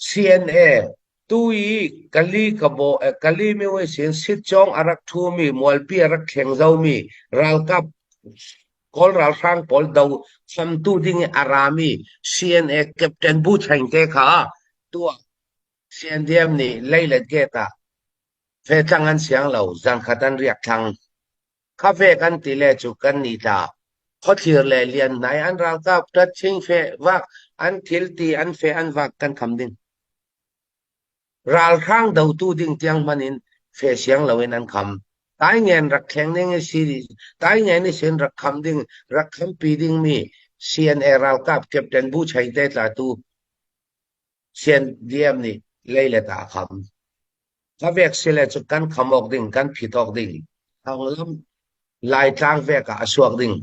CNA tui kali kabo kali mi we sin sit chong arak thu mi molpi arak kheng zau mi ralkap kol ral sang pol dau sam tu ding arami CNA captain bu chain te kha tu CNDM ni leile ke ta fe changan siang lo zan khatan riak thang kha fe kan ti le chu kan ni ta kho thir le lian nai an ralkap tat ching fe wak an thil ti an fe an wak kan kham ding ral khang dau tu ding tiang manin fe siang lawin an kham tai ngen rak kheng ning series tai ngen ni sen rak kham ding rak kham pi ding mi CNA ral kap captain bu chai te ta tu CNDM ni leile ta kham ka vek sele chu kan khamok ding kan phitok ding hang lam lai tang ve ka asuak ding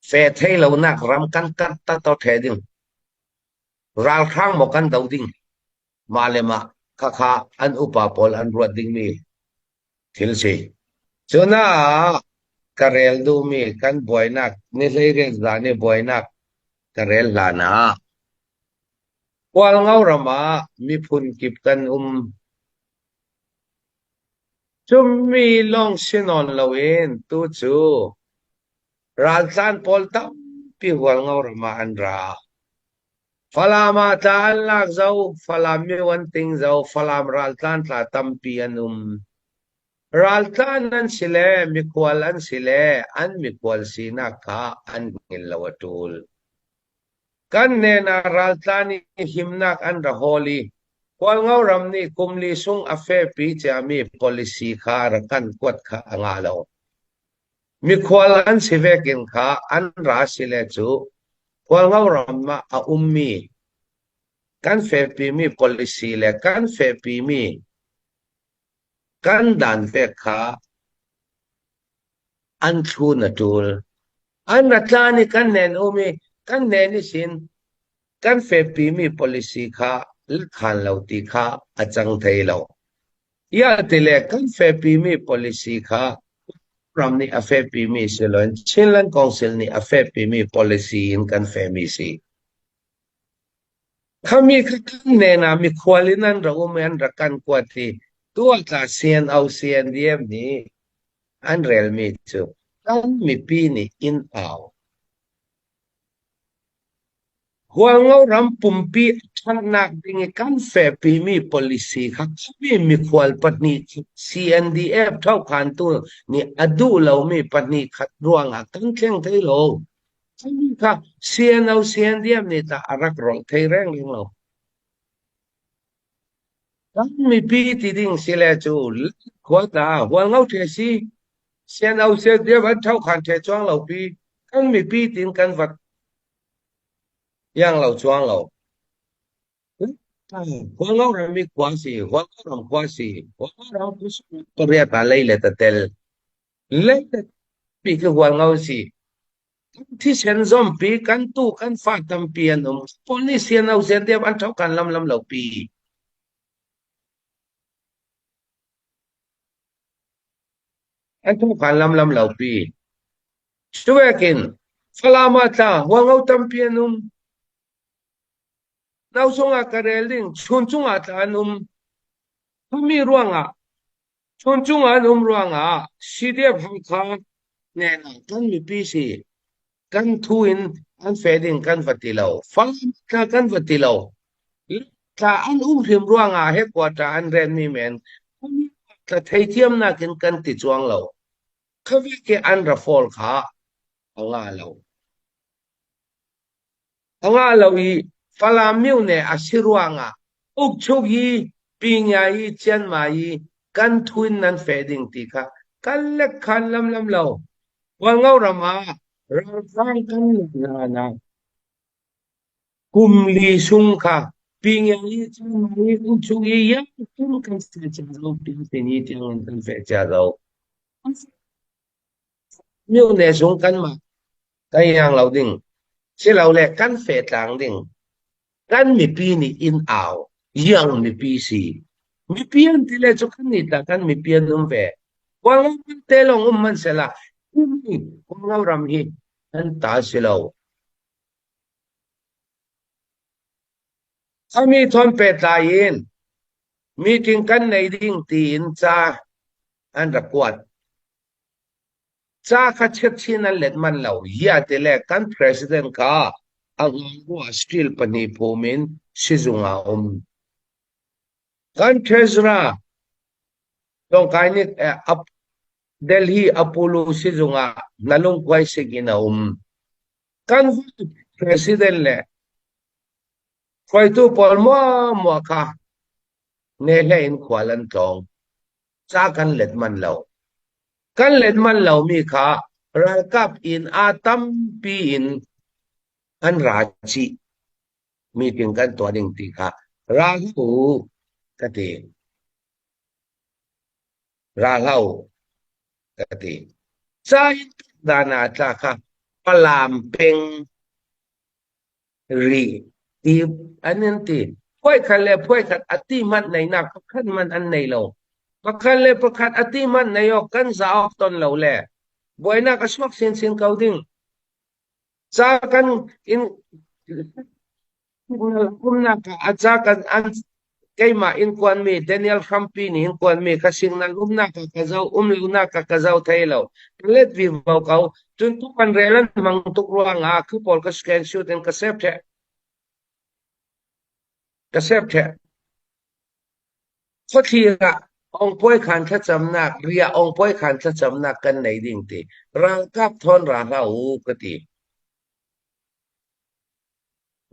fe thei lo nak ram kan kat ta to the ding ral khang mo kan dau ding malema kha an upa pol an ruat ding mi thil si chuna karel du mi kan boynak ni leireng zane boynak karel lana kwal ngau rama mi phun kip kan chum mi long sinon lawin tu chu ralsan pol tam pi wal ngau rama andra falama ta lak zau falam mi wan ting zau falam ralsan tla tampi anum ralsan an sile mi kwal an sile an mi kwal sina ka an gilawatul kan ne na ralsan ni himnak an raholi kwal ngau ram ni kumli sung afe pi cha mi policy kha ra kan kwat kha anga lo mi kwal an sivekin kha an ra sile chu kwal ngau ram ma a ummi kan fe pi mi policy le kan fe pi mi kan dan fe kha an thu na tul an ratlani kan nen umi kan nen ni sin kan fe pi mi policy kha khan lo ti kha achang thei lo ya tile kan fe pi mi policy kha from ni afe pi mi silon chinlan council ni afe pi mi policy in kan fe mi si kami kan ne na mi khwalinan ra umen ra kan kwati tua ta sian au sian diem ni an rel mi chu kan mi pi ni in au huang ngau ram pumpi nak ding kan fe pi mi policy kha mi khwal patni CNDF thau khan tu ni adu lo mi patni khat ruang a kan kleng thei lo kha CNDF ni ta arak rol thei reng ling lo kan mi pi ti ding sile chu khwa ta huang ngau the si CNDF thau khan the chwang lo pi kan mi pi tin kan wat yang lo chuang lo huang ngau ram mi kwang si huang ngau ram kwang si huang ngau ram ku to ria ta lei le ta tel le pi ke huang ngau siที่เช่นซอมปีกันตู้กันฟาดตำเปียนพอนี่เสียนเอาเสียนเดียบอันเท่ากันลำเหล่าปีอันเท่ากันลำเหล่าปีช่วยกินฟลามาตาหัวเงาตำเปียนเราส่งอากาศเรื่องชนจุงอาตาพมีร่วงชนจุงอาร่วงสีเดียบหังคาแน่นกันมีปีสิกันทุนอันเฟดิงกันวัติเลาฟังกันวัติเลาถ้าอันเรียมร่วงเฮกว่าถ้าอันเรนนี่แมนถ้าไทยเทียมนักกันติดจวงเลาเขาวิกอันระฟอลขาเอางาเลาอีฟลามิวเนอสิร่วงอุกชุกีปิญญาอีเจนมาอีกันทุนนั้นเฟดิงติค่ะกันเล็กขันลำเลาว่าเงารามาเราสร้างกันนะกุมลีซุงค่ะปิญญาอีเจนมาอีอุกชุกียังตุ้มกันเสียจเราปิญญาอีเจนกันเสียจเรามิวเนซุงกันมากันยังเราดิ่งเชื่อเราแหละกันเฟดหลังดิ่งกันมีปีนี่อินเอายังมีปีสีมีปีอันที่เล่จุกันนี่แต่กันมีปีนุ่มเวว่ามันเตลงมันเสละนี่ว่าเรารำฮีอันตาเสลา เขามีทนเปตายินมีถึงกันในดิ่งตีนจ้าอันระกวดจ้าคัดเช็ดชินันเล็ดมันเหล่ายาติเลกัน president ka ang angwa still pani pumin sizunga kan treasurer tong kainit Delhi Apollo sizunga nalong kwai sigina kan president le kwai tu pol mo ka nele in kwalan tong cha kan let man lo kan let man lo mi kha rakap in atam pi in an raji mi ting kan to ding ti kha rahu kati ralau kati cha dana cha kha palam peng ri ti anan ti poi khan le poi khat ati man nei nak khan man an nei lo pakhan le pakhat ati man nei ok kan za ok ton lo le boina ka swak sin kauding cha kan in kumna ka acha kan an keima in kwan mi Daniel Khampi ni in kwan mi ka singnan umna ka kazau luna ka kazau thailo let vi vau kau tun tu kan relan mang tuk ruang a khu pol ka scan shoot en ka sep the khothira ong poi khan tha chamnak ria ong poi khan tha chamnak kan nei ding ti rang kap thon ra la u ka ti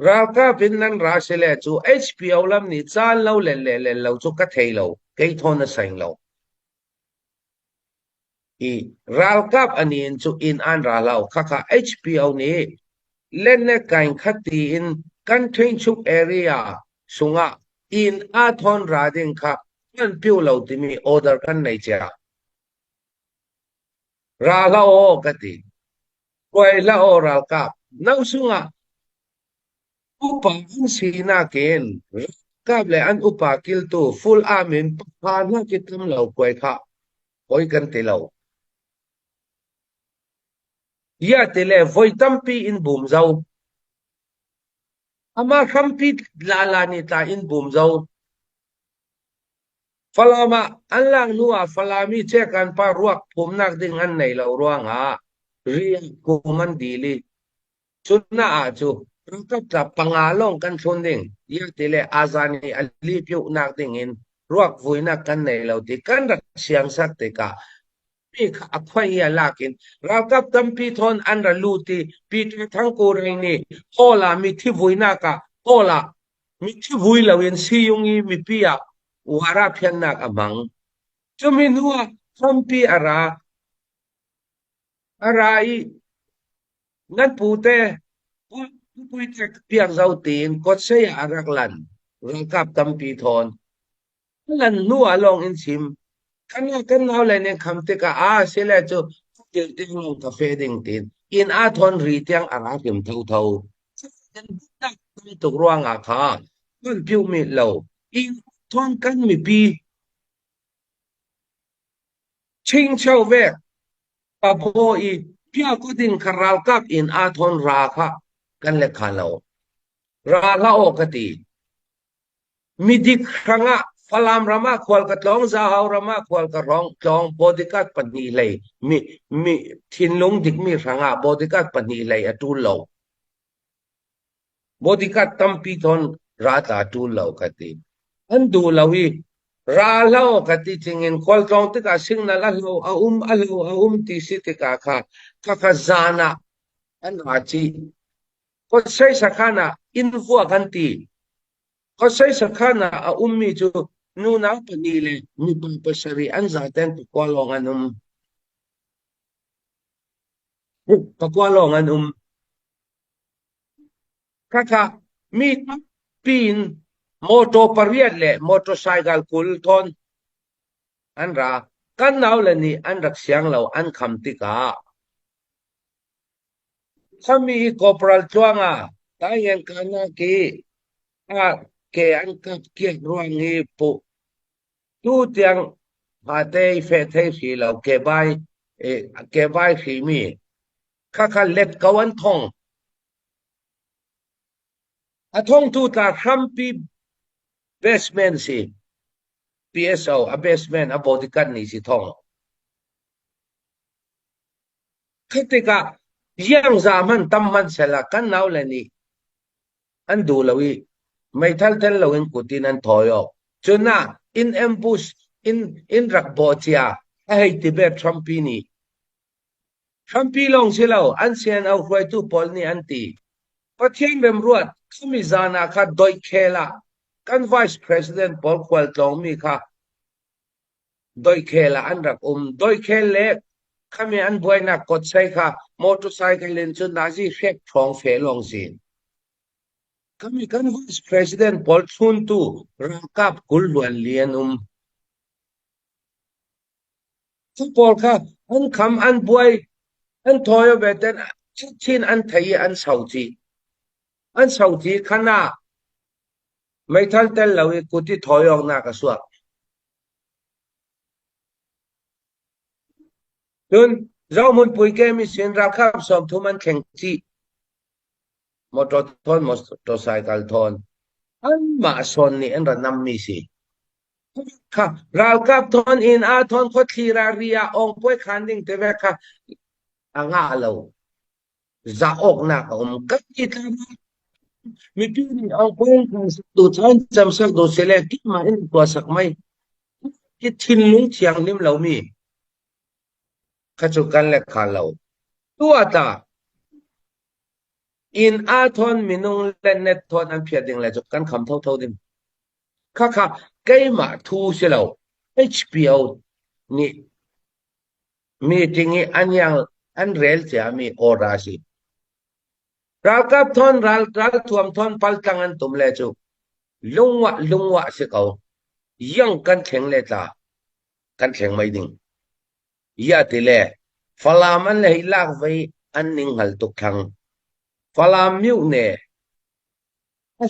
raka pinnan rasele chu HPO lam ni chal lo le lo chu ka theilo kei thon na saing lo i ralkap anin chu in an ra lo kha HPO ni len ne kain khati in kan thain chuk area sunga in a thon ra ding kha kan piu lo ti mi order kan nei cha ra la o ka ti koi la o ralkap nau sunga upa an sina ken kable an upa kil tu full amin pa na kitam lo koi kha koi kan te lo ya te le voi tampi in bum zau ama khampi lala ni ta in bum zau falama an lang nuwa falami che kan pa ruak phum nak ding an nei lo ruanga ri ko man dili chuna a chu rangkap ta pangalong kan thun ding ya te le azani ali pyu nak ding in ruak vui nak kan nei lo ti kan rak siang sak te ka mi a khwai ya lakin rangkap tampi thon an ra lu ti pi thang ko ring ni hola mi thi vui na ka hola mi thi vui lo in si yungi mi pi ya wara phian nak amang chumin huwa tampi arai ngan pute pui tek piang zau tin kot se ya araklan rangkap tampi thon lan nuwa long in sim kan naw le ne khamte ka se le chu til ting long ka fe ding tin in a thon ri tiang ara kim thau kan tak tuk ruang a kha kun piu mi lo in thon kan mi pi ching chau ve pa pho i pia ko din kharal kap in a thon ra kha kan le kha lo ra la o ka ti mi dik khanga falam rama khwal ka tlong za haw rama khwal ka rong tlong bodyguard pani lei mi thin lung dik mi ranga bodyguard pani lei atu lo bodyguard tampi thon ra ta tu lo ka ti an du lo hi ra lo ka ti chingin khwal tlong te ka signal a lo ti si te ka kha zana an ha chi ko sei sakhana info kan ti ko sei sakhana a ummi chu nu na panile mi pasari an zaten kwalong anum kwalong anum kaka mi pin moto pariat le motorcycle kul thon an ra kan naw le ni an rak siang lo an kham ti ka sami corporal chuanga tayen kana ki a ke an ka ki ruang hi pu tu tiang ba te fe te si lo ke bai si mi kha let kawan thong ท่องทูตาทรัมปีเบสแมนสิ PSO เบสแมนบอดิกันนี่สิท่องคิดกะยังจามันตั้มมันเสละกันเอาเลยนี่อันดูเลยไม่ทันเทนเราเองกุตินันทอยอจนน่ะอินเอ็มบุสอินรักบอจียให้ติเบตทรัมปีนี่ทรัมปีลงสิเราอันเซียนเอาไว้ตู้พอลนี่อันตีประเทศเบมรวดขมิจานาค่ะโดยเคละกัน Vice President พอลควอลตองมีค่ะโดยเคละอันรักโดยเคเล็กขมิอันบวยนักกดใช้ค่ะมอเตอร์ไซค์เล่นจนนาซีเฟกทองเฟลงสิkami kan Vice President Paul Chuntu rangkap kulwan lian Paul ka an kham an buai an thoyo beten chin an thai an sauti khana mai thal tel lawi kuti thoyong na ka suak tun zau mun pui ke mi sin ra khap som thuman kheng chi motorcycle thon an ma son ni an ranam mi siค่ะเรากับทอนอินอาทอนโคทีราเรียองป่วยคันดิ่งเทเวค่ะอ่างาเราจะออกหนักกัดจิตมีพี่นี่องป่วยคันดูทันจำสักดูเสลกิมาอินตัวสักไม่คิดทิ้งลุงเชียงนิมเรามีขจุกันเล็กขาเราตัวตาอินอาทอนมินุงเล่นเน็ตทอนอันเพียดิ่งเลยจุกันคำเท่าดิมค่ะไกมาทูเสลา HBO นี่มีจริงอันยังอันเรลจะมีออราสิรักกับทอนรักทวมทอนปัลตังอันตุมเลจูลุงวะสิเขายังกันแข็งเลยจ้ากันแข็งไม่ดิ่งยาติเลฟลามันเลยลากไว้อันนิ่งหัลตุกทังฟลามิวเน่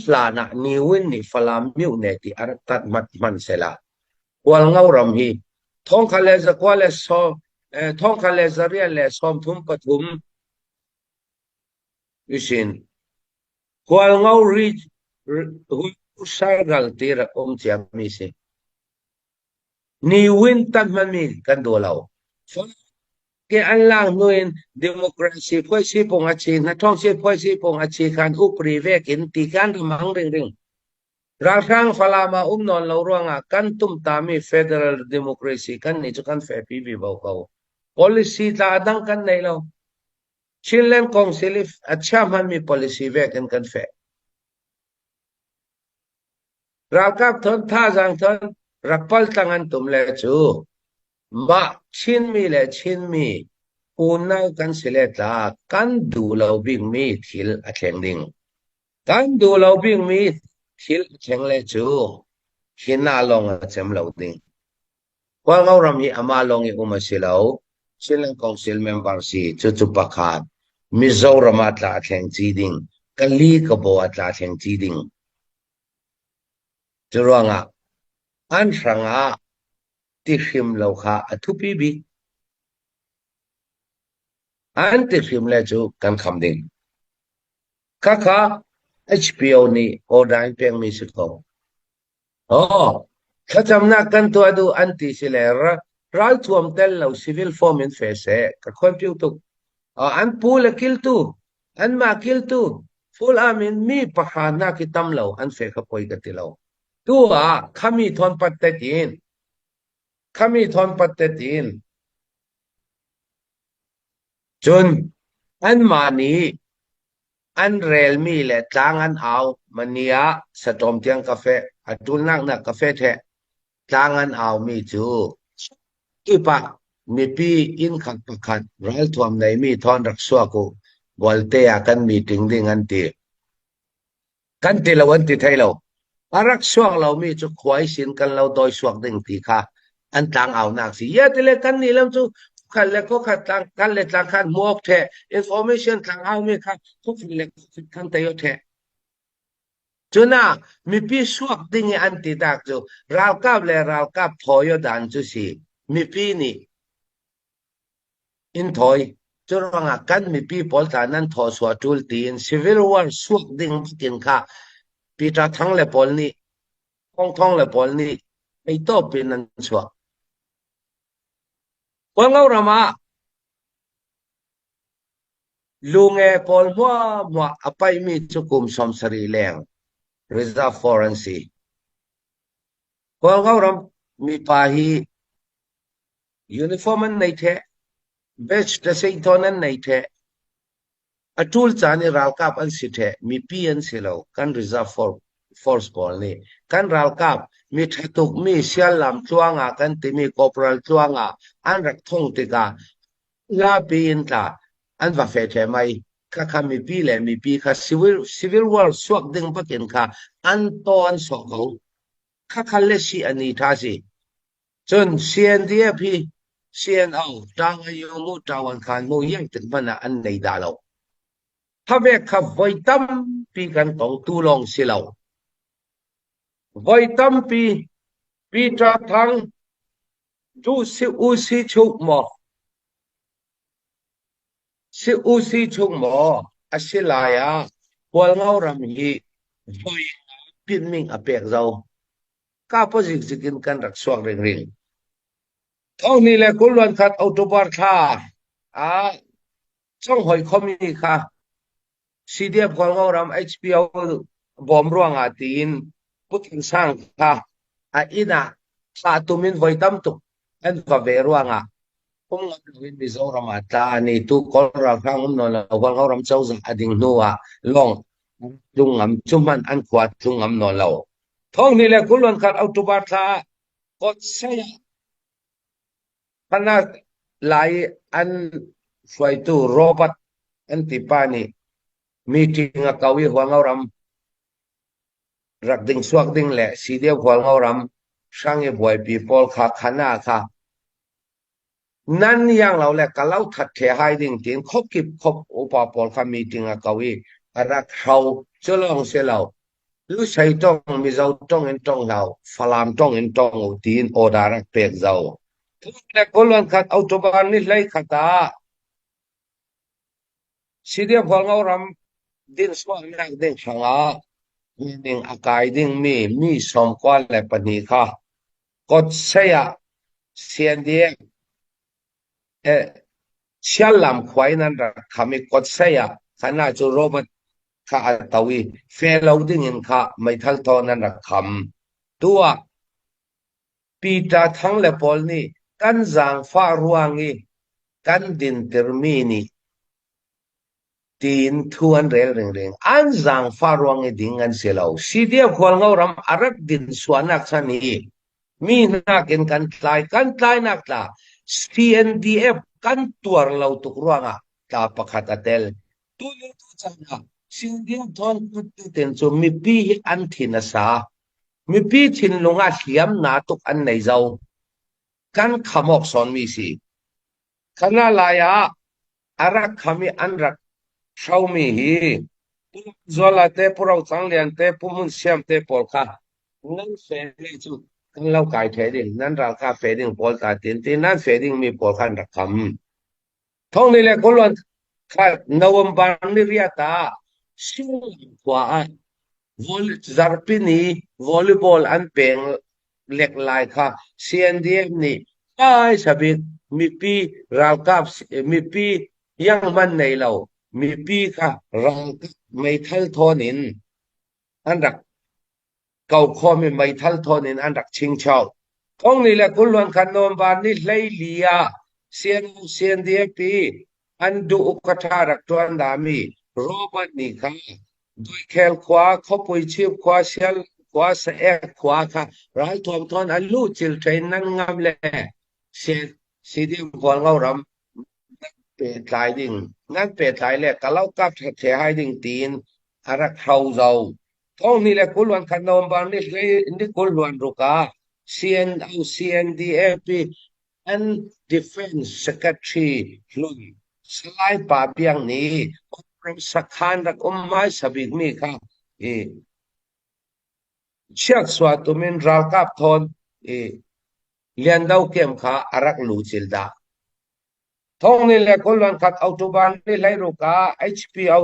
ฟลานะนิวินนี่ฟลามิวเน่ที่อารัตัดมันเสละวัลเงารำฮีท้องคาเลสกวาเลสท้องคาเลสเรียเลสอมทุมปทุมวิสินวัลเงารีหุสายกัลตีระเจียมีสินิวินตัดมันมีกันดูเราแกอันล่างหน่วยดิโมคราซีพ่อยซีปงอาชีนักท่องเที่ยวพ่อยซีปงอาชีการอุปริเวกอินติการทำมังเร่งรักร่างฟลามานอนเราร่วงกันตุ้มตามี Federal Democracy กันนี่จะกันแฝงปีบ่าวเขา policy ตาดังกันในเราชิลเลนคองซิลิฟอัจฉริยะมี policy เวกันแฝงรักกับทนท่าจังทนรักพัลตังอันตุมเลจูมาชินมีอุณากันสิเลตากันดูเราบิ่งมีทิลอเชงดิงกันดูเราบิ่งมีทิลเชงเลจูหินาลงเจมเราดิงว่าเรารำมีอามาลงอุมาสิเราชิลเลนคองซิลเมมเบอร์ซีจุปะขาดมิโซรามาตาเชงจีดิงกันลีกบัวตาเชงจีดิงจุรวงอันสังอาติชิมเราค่ะทุปีบีอันติชิมแล้วจูกันคำดิ่งค่ะ HBO นี่โอได้เพียงมีสุดของข้าจำนักกันตัวดูอันติสิเลระรัลทวมเตลเรา civil form in face กับคนพิวตุอันพูลกิลตูอันมากิลตูฟูลอามินมีปะหานาคิตำเราอันเฟกปอยกันติเราตัวขามีทอนปัตเตตินจนอันมานี้อันเรลมีและจางอันเอามันเนียสะตอมเตียงกาแฟอัตุลนักกาแฟแท้จางอันเอามีจูอีปะมีปีอินขัดรัลทวมในมีทอนรักษากูวอลเตียกันมีติงดิ่งอันตีเราอันตีไทยเรารักษาเรามีจุควายสินกันเราโดยสวกดิ่งตีค่ะอันต่างเอานักสิยะติเลกันนี่แล้วจูขันเล็กก็ขัดต่างกันเล็กต่างกันมอกแท้ information ต่างเอาไม่ค่ะทุกสิ่งเล็กขันแต่ยอดแท้จุน่ามีปีสวกดิ่งอันตีดักจูเรากับถอยดันจูสิมีปีนี่อินถอยจุรังกันมีปีพอลตานั้นถอสวดจูลตีน civil war สวกดิ่งกินค่ะ ปีตาทั้งและปอลนี่กองท้องและปอลนี่ไอ้ตอบเป็นนั้นชัวปอลเงารามาลุงปอลมัวอภัยมีจุกุมสมสรีแรงreserve forency ปอลเงารามมีปาฮียูนิฟอร์มนั้นไม่แท้เบชแต่สิ่งทอนั้นไม่แท้อทูลจานี่รัลกับอันสิแท้มีพีอันสิเลวกัน reserve force ปอลนี่กันรัลกับมีทัตุกมีเสียลลำจวงกันที่มีคอร์ปอรัลจวงอันรักทงติกาลาปีนตาอันว่าเฟเทไม่ข้ามีปีเลยมีปีข้า civil war สวกดึงปักกินข้าอันตอนสองเขาข้าเลสีอันนี้ท่าสิจนเสียนที่พี่เสียนเอาจางอายุมุจาวันขันมุยังถึงมันอันในดาวถ้าเบกข้าไว้ตั้มปีกันต้องตูลองสิเราไว้ตั้มปีจะทั้งดูสิอุสิชุกหมอสิอุสิชุกหมออาศิลายาพวกเรารำฮีไว้ปิดมิงอเปกเราข้าพเจ้าจะกินกันรักสวงเร่งๆเท่านี้แหละคุณล้วนขัดอัตบาร์ท่าช่องหอยคอมีค่ะซีดีเอฟของเรารำ HBO บอมร่วงตีนพุทธสร้างค่ะอินะสาตุมินไว้ตั้มตุกอันว่าเบร่วงผมงานวินมิโซรามาตานี่ตุกอลราคางนนเราของเรารำเจ้าสังอดิ่งนัวลองจุงงำจุมันอันขวาจุงงำนนเราท้องนี่แหละคุณล้วนขัดอัตบาร์ท่ากดเสียขนาดหลายอันช่วยตัวโรบอทอันติปานี่มีจริงกับเขาหัวเงารำรักดิ่งสวกดิ่งแหละสีเดียวหัวเงารำช่างให้บ่อยปีพอลขาขนาค่ะนั่นยังเราแหละก็เราถัดเทให้ดิ่งจริงคบกิบคบอุปปอลขามีจริงกับเขารักเขาจะลองเสียเรารู้ใช้ต้องมีเราต้องเห็นต้องเราฟลามต้องเห็นต้องตีนโอดารักเปียกเราทุกแต่คนวันขัดเอาตัวบ้านนี่เลยขัดตาสีเดียวหัวเงารำดิ่งสวกนักดิ่งช่างมีดิ่งอากาศดิ่งมีสมควรและปณิค่ะกดเสียเสียนเดียเชื่อลำควายนั้นรักขามีกดเสียขณะจูโรบข้าตาวีเฟลาวดิ่งอินข้าไม่ทัลทอนั้นรักคำตัวปีตาทั้งและปอลนี่กันจางฟ้ารวงนี่กันดินเตอร์มีนี่ตีนทวนเร่งอันจางฟ้ารวงนี่ดิ่งกันเสียแล้วสีเดียวคนเรารำอารักดินสวนนักสันนี่มีนักเอ็นกันตายนักตา CNDF กันตัวเราตุกรวงตาประคัตเตลตัวนี้ตัวจังCNDF ทอนกุดเต็นจมมีปีอันทินสามีปีทินลงอาเสียมนาตุกอันไหนเจ้ากันขมอกสอนมีสิขณะลายอารักขมีอันรักชาวมีฮีจวลาเตปุเราสังเลียนเตปุมุนเสียมเตปอลค่ะนั่นเฟรจุกันเล่าไก่เฟดิ้งนั่นราคาเฟดิ้งปอลตาตินที่นั่นเฟดิ้งมีปอลขันรักคำท้องนี่แหละคนล้วนข้านวมบันนิริยตาสิ่งกว่าวอลจาร์ปินีวอลเลย์บอลอันเป็นเล็กลายค่ะเซียนดีนี่ไอ้สบิดมีปีรัลกับมีปียังมันในเรามีปีค่ะรังไม่ทัลทอนินอันรักเก่าข้อไม่ทัลทอนินอันรักชิงเช่าท้องนี่แหละคุณล้วนขันนวมบานนี่เลยเลียเซียนดีปีอันดูอุกทารักตัวอันดามีโรบันนี่ค่ะด้วยแคลขวาเขาปุยชีพขวาเชียลขวาเสกขวาค่ะร้ายทอมทอนอันลู่จิลเทรนนั่งงามเลยเสียดีพอเรารำเป็ดลายดิ่งนั่นเป็ดลายแหละก็เล่ากับเสียให้ดิ่งตีนอารักเขาเราท้องนี่แหละคุณวันขนมบางนี่เลยนี่คุณวันรุกาCNDF and Defense Secretary ลุยสลายป่าเปียงนี้สักขันรักไม้สบิกมีค่ะเชือกสวัสดิ์มินราวกับทอนเลียนดาวเกมค่ะอารักลูจิลดา ท้องนี่แหละคนลันขัดเอาตุบานนี่ไล่รูกา HPO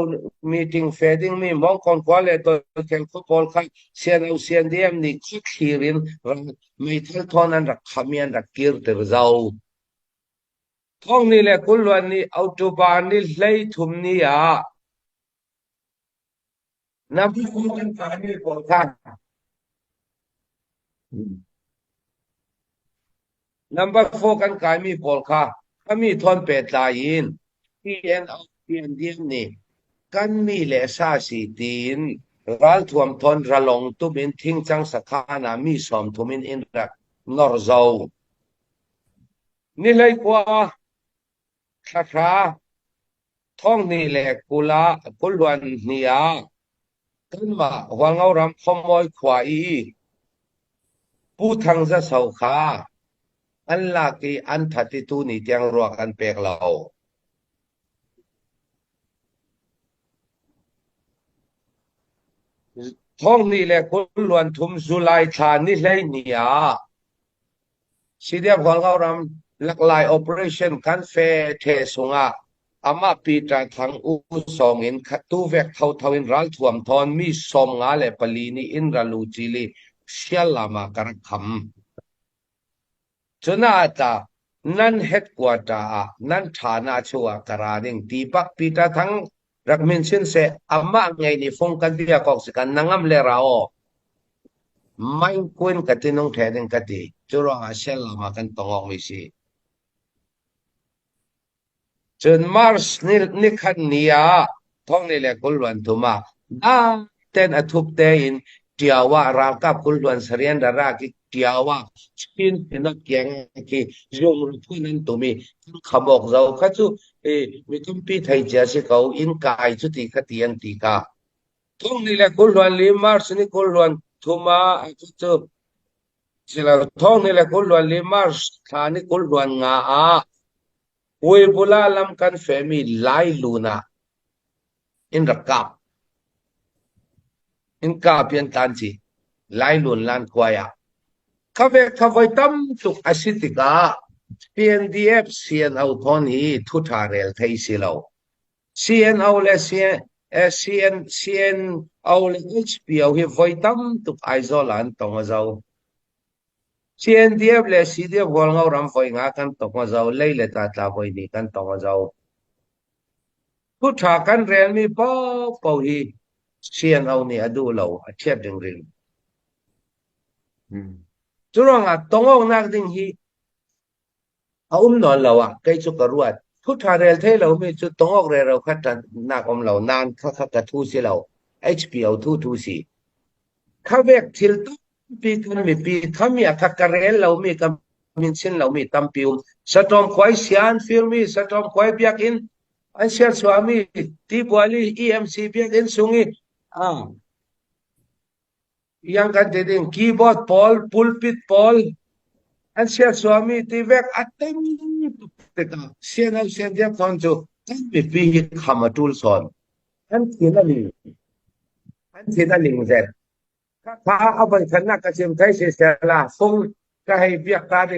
meeting fading มีมองคนกว่าเลยตัวแข่งฟุตบอลค่ะเซียนเอาเซียนเดียมนี่คิดขีรินไม่ทันทอนันรักขมียนรักกิรติรเจ้าท้องนี่แหละคนลันนี่เอาตุบานนี่ไล่ทุ่มนี่อ่ะนับที่คุณกันการนี่ก่อนค่ะNumber 4กันกายมีปอลค่ะถ้ามีทอนเป็ดลายินที่เอ็นเอาเพียนเดียนนี่กันมีเลสาสีตีนรัลทวมทอนระลงตุบินทิ้งจังสถานามีสอมทุมินอินรักนอร์เซานี่เลยกว่าคาคราท้องนี่แหละกุลากุลวันนียากันมาหวังเอารำขโมยควายผู้ทังจะเสาขาอันลากีอันทัติตูนี่เตียงรัวกันเปกเราท้องนี่แหละคนล้วนทุมสุไลทานนี่เลยเนี่ยสิเดียบของเรารำหลากหลาย operation กันเฟเทสุงะอามาปีตาทั้งอุสองอินขัตูเวกเขาทวินรัลทวมทอนมีสมงาเลปลีนี่อินรัลูจิลีเชียลามากระคำจนาตานั่นเฮดกว่าตานั่นฐานะชัวกระดิ่งตีปักปีตาทั้งรักมินสินเสอามาไงนี่ฟงกันเดียกอกสิกันนังอำเลราโอไม่ควรกตินงแทนกติจุรอาเชลลามากันตององมิสิจนมาร์สนิคันเนียท้องนี่แหละกุลวันทุมาเต้นอทุบเตอินเดียวว่าราวกับกุลวันเสรียนดารากิเดียวว่าชินเป็นนักแข่งที่ยงรูปนั้นตัวมีขบอกเราคัจุมีคำพิไทยเจ้าสิเขาอินกายจุติคติยันติกาท้องนี่แหละกุลวันลิมาร์สนี่กุลวันทุมาจุสิลาท้องนี่แหละกุลวันลิมาร์สทานี่กุลวันงาวยบุลาลัมกันเฟมิไลลูนาอินรักกับอินกาเปียนตันจีไลลูนลันกวายาคาเวตัมตุกอาศิติกาเปียนดีเอฟเซียนเอาทอนีทุทาเรลไทยสิลาวเซียนเอาเลเซียนเซียนเอาเลเอชพีเอาฮิไวตัมตุกไอโซลันตองเจ้าเซียนดีเอฟเลซีดีเอฟวอลงเอารำไฟงากันตองเจ้าเลยเลตาตาไฟนี่กันตองเจ้าทุทากันเรลมีเป้าฮีเซียนเอานี่อดูเราเทียบดึงเรื่องจุดงตองนักดิ่งฮีเอานอนเราใกล้จุกรวดทุทาเรลเทเราไม่จุดตองเรเราคัดนักเรานานคักทูสิเรา HPO ทูสิข้าเวกทิลตุปีกันมีปีข้ามีอักเรลเรามีกำมินสินเรามีตัมปิวสตอมควายเซียนฟิลมีสตอมควายเบียกินอันเชียร์สวามีที่บัวลี EMC เบียกินสุงียังกันเด็กคีย์บอร์ดพอลพูลปิดพอลอันเชียร์สวามีที่เวกอัตเต็มเด็กเซียนเอาเซียนเดียบตอนจูอันมีปีขมาทูลสอนอันที่นั่นลิงเสร็จถ้าเอาไปขนาดกระเทียมไทยเสียละฟงก็ให้เบียกตาดิ